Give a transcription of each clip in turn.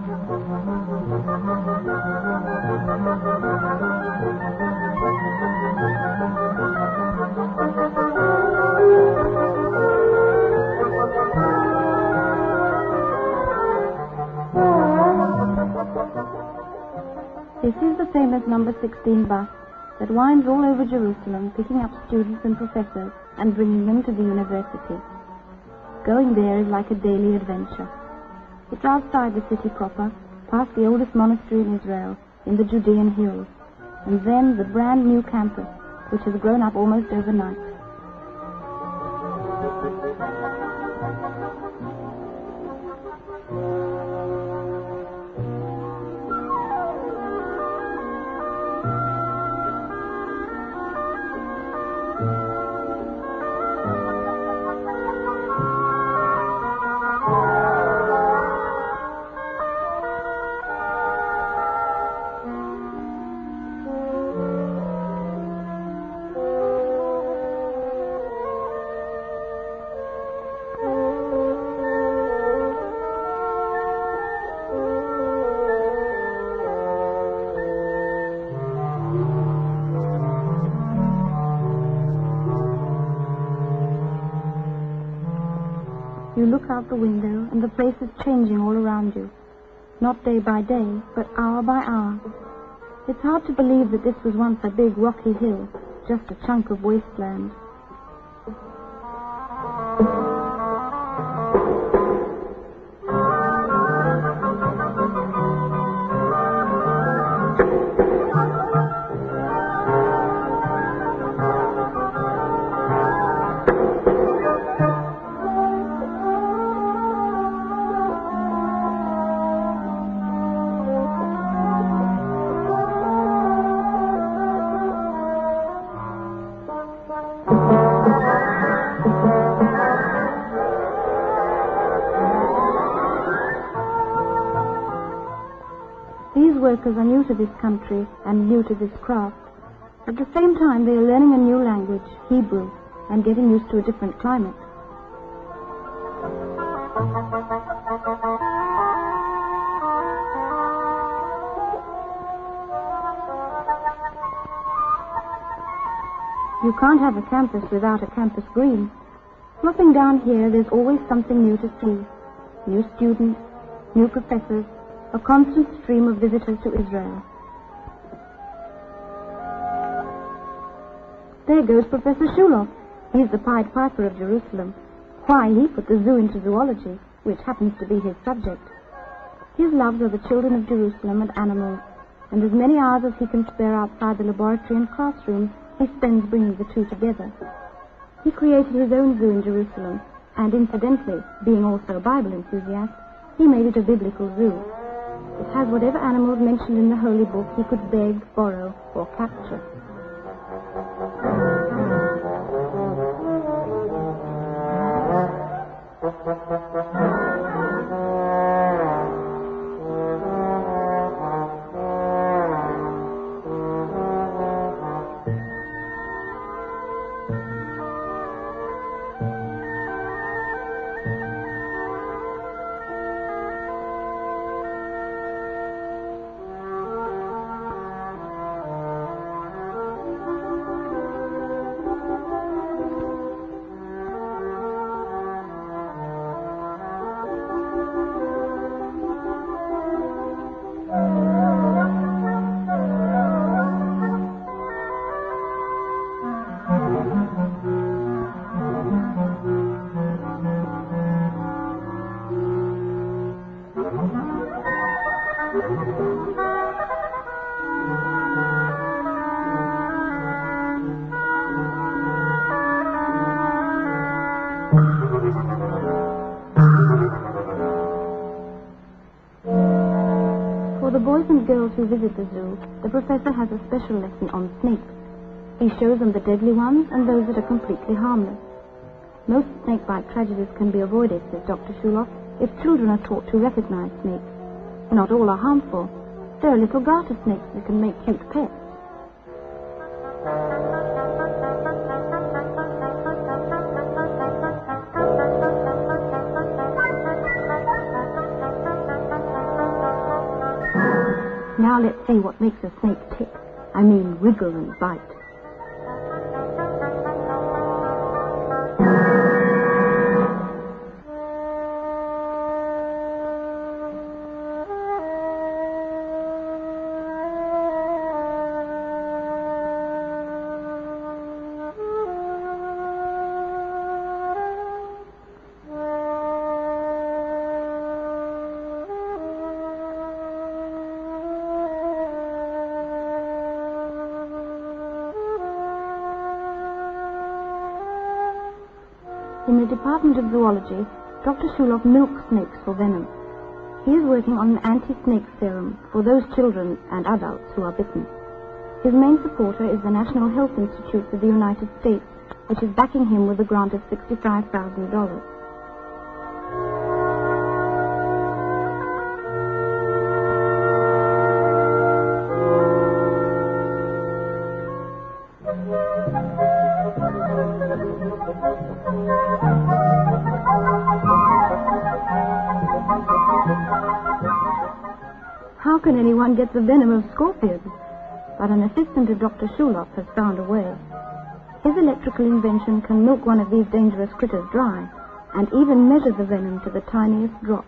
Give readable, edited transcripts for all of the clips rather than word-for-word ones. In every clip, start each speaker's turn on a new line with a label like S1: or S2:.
S1: This is the famous number 16 bus that winds all over Jerusalem, picking up students and professors and bringing them to the university. Going there is like a daily adventure. It's outside the city proper, past the oldest monastery in Israel, in the Judean hills, and then the brand new campus, which has grown up almost overnight. You look out the window, and the place is changing all around you. Not day by day, but hour by hour. It's hard to believe that this was once a big rocky hill, just a chunk of wasteland. These workers are new to this country and new to this craft. At the same time, they are learning a new language, Hebrew, and getting used to a different climate. You can't have a campus without a campus green. Looking down here, there's always something new to see. New students, new professors, a constant stream of visitors to Israel. There goes Professor Shuloff. He's the Pied Piper of Jerusalem. Why, he put the zoo into zoology, which happens to be his subject. His loves are the children of Jerusalem and animals, and as many hours as he can spare outside the laboratory and classroom, he spends bringing the two together. He created his own zoo in Jerusalem, and incidentally, being also a Bible enthusiast, he made it a biblical zoo. It has whatever animals mentioned in the Holy Book he could beg, borrow, or capture. For the boys and girls who visit the zoo, the professor has a special lesson on snakes. He shows them the deadly ones and those that are completely harmless. Most snakebite tragedies can be avoided, says Dr. Shuloff, if children are taught to recognize snakes. Not all are harmful. There are little garter snakes that can make cute pets. Now let's see what makes a snake tick. I mean, wriggle and bite. In the Department of Zoology, Dr. Shuloff milks snakes for venom. He is working on an anti-snake serum for those children and adults who are bitten. His main supporter is the National Health Institute of the United States, which is backing him with a grant of $65,000. How can anyone get the venom of scorpions? But an assistant of Dr. Shuloff has found a way. His electrical invention can milk one of these dangerous critters dry and even measure the venom to the tiniest drop.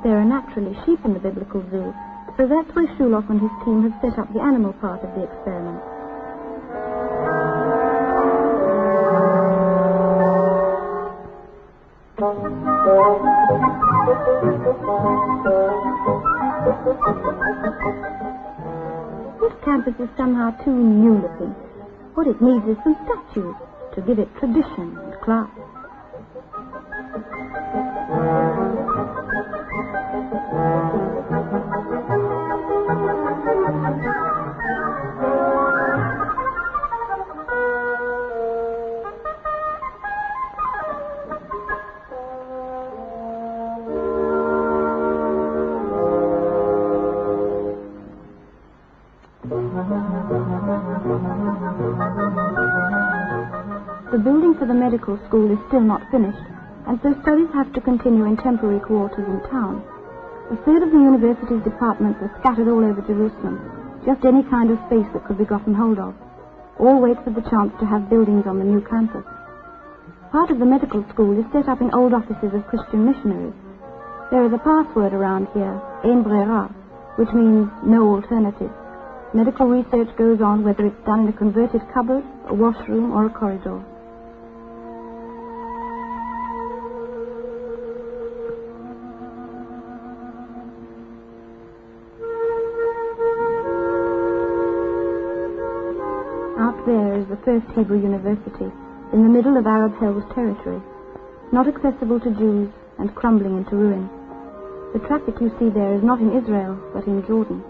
S1: There are naturally sheep in the biblical zoo, so that's where Shuloff and his team have set up the animal part of the experiment. This campus is somehow too new-looking. What it needs is some statues to give it tradition and class. The building for the medical school is still not finished, and so studies have to continue in temporary quarters in town. A third of the university's departments are scattered all over Jerusalem, just any kind of space that could be gotten hold of. All wait for the chance to have buildings on the new campus. Part of the medical school is set up in old offices of Christian missionaries. There is a password around here, Ein Brera, which means no alternative. Medical research goes on whether it's done in a converted cupboard, a washroom, or a corridor. Out there is the first Hebrew University, in the middle of Arab Hills territory, not accessible to Jews and crumbling into ruin. The traffic you see there is not in Israel, but in Jordan.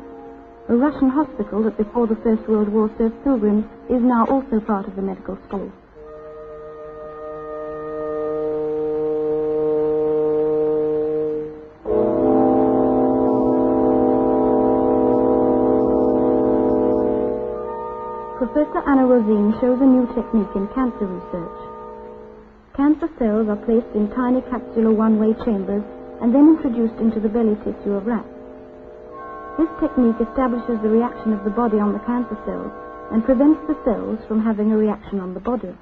S1: A Russian hospital that before the First World War served pilgrims is now also part of the medical school. Professor Anna Rosine shows a new technique in cancer research. Cancer cells are placed in tiny capsular one-way chambers and then introduced into the belly tissue of rats. This technique establishes the reaction of the body on the cancer cells and prevents the cells from having a reaction on the body.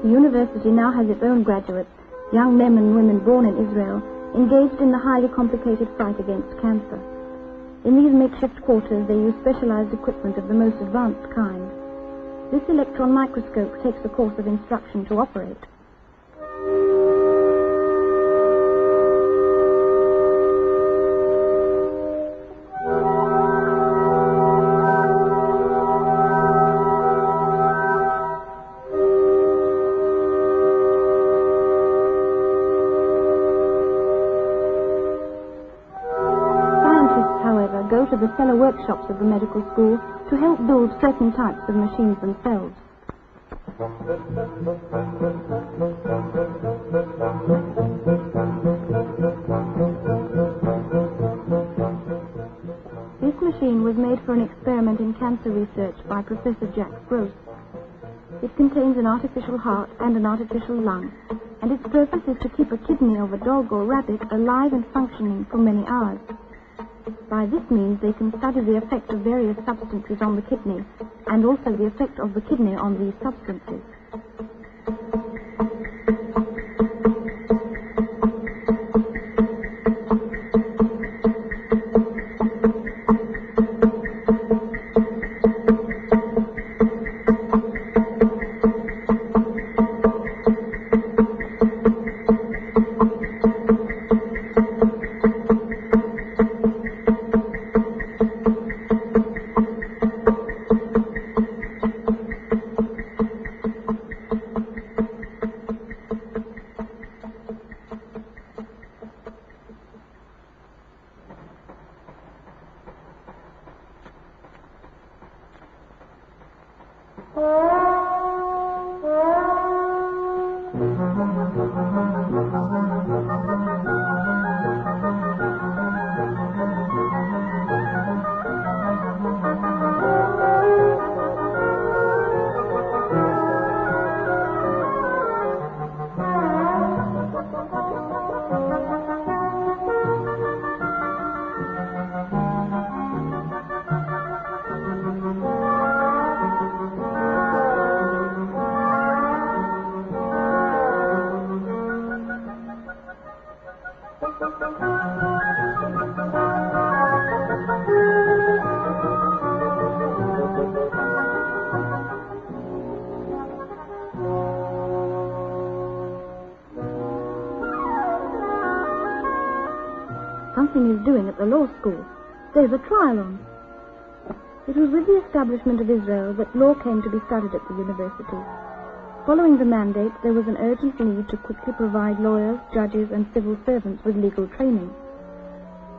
S1: The university now has its own graduates, young men and women born in Israel, engaged in the highly complicated fight against cancer. In these makeshift quarters, they use specialized equipment of the most advanced kind. This electron microscope takes a course of instruction to operate. to the cellar workshops of the medical school to help build certain types of machines themselves. This machine was made for an experiment in cancer research by Professor Jack Gross. It contains an artificial heart and an artificial lung, and its purpose is to keep a kidney of a dog or rabbit alive and functioning for many hours. By this means they can study the effect of various substances on the kidney, and also the effect of the kidney on these substances. Something is doing at the law school. There's a trial on. It was with the establishment of Israel that law came to be studied at the university. Following the mandate, there was an urgent need to quickly provide lawyers, judges, and civil servants with legal training.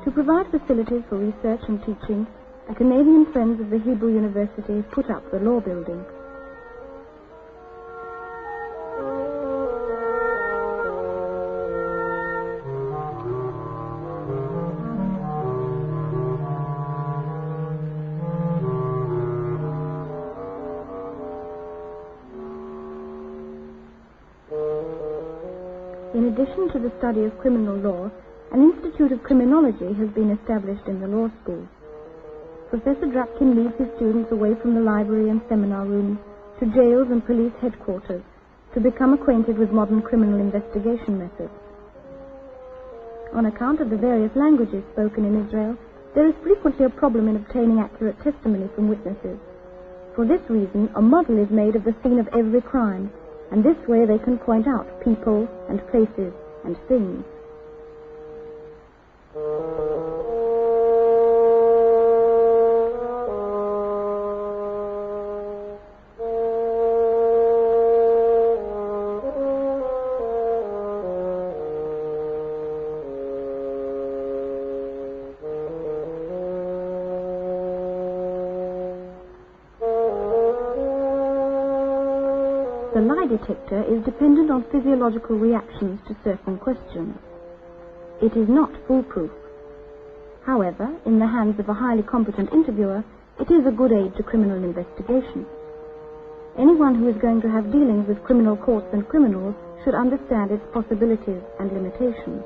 S1: To provide facilities for research and teaching, the Canadian Friends of the Hebrew University put up the law building. In addition to the study of criminal law, an Institute of Criminology has been established in the law school. Professor Drapkin leads his students away from the library and seminar rooms to jails and police headquarters to become acquainted with modern criminal investigation methods. On account of the various languages spoken in Israel, there is frequently a problem in obtaining accurate testimony from witnesses. For this reason, a model is made of the scene of every crime, and this way they can point out people and places and things. The lie detector is dependent on physiological reactions to certain questions. It is not foolproof. However, in the hands of a highly competent interviewer, it is a good aid to criminal investigation. Anyone who is going to have dealings with criminal courts and criminals should understand its possibilities and limitations.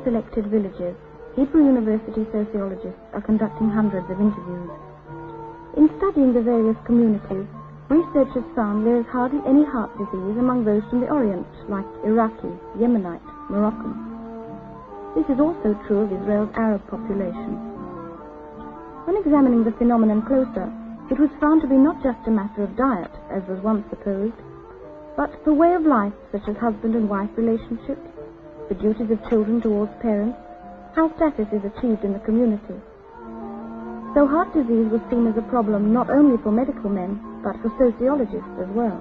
S1: Selected villages, Hebrew University sociologists are conducting hundreds of interviews. In studying the various communities, Researchers found there is hardly any heart disease among those from the Orient, like Iraqi, Yemenite, Moroccan. This is also true of Israel's Arab population. When examining the phenomenon closer, it was found to be not just a matter of diet, as was once supposed, but the way of life, such as husband and wife relationships, the duties of children towards parents, how status is achieved in the community. So heart disease was seen as a problem not only for medical men, but for sociologists as well.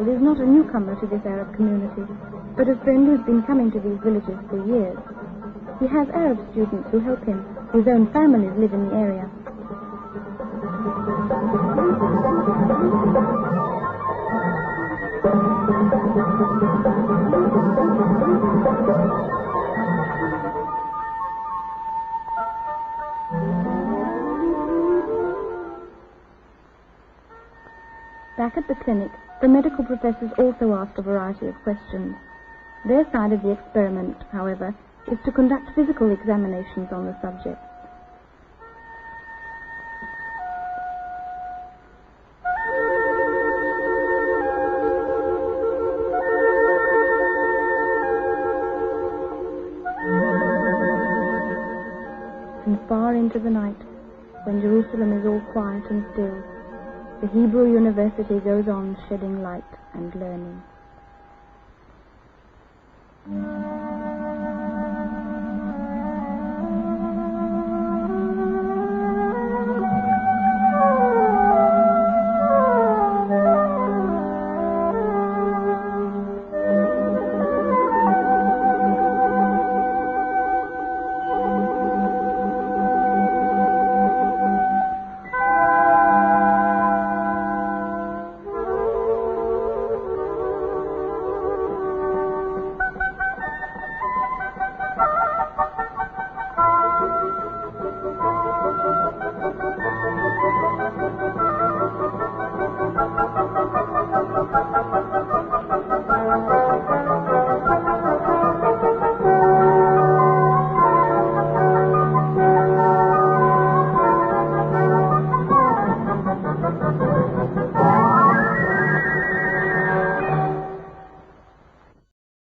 S1: Is not a newcomer to this Arab community, but a friend who's been coming to these villages for years. He has Arab students who help him, whose own families live in the area. Back at the clinic, the medical professors also asked a variety of questions. Their side of the experiment, however, is to conduct physical examinations on the subject. And far into the night, when Jerusalem is all quiet and still, the Hebrew University goes on shedding light and learning.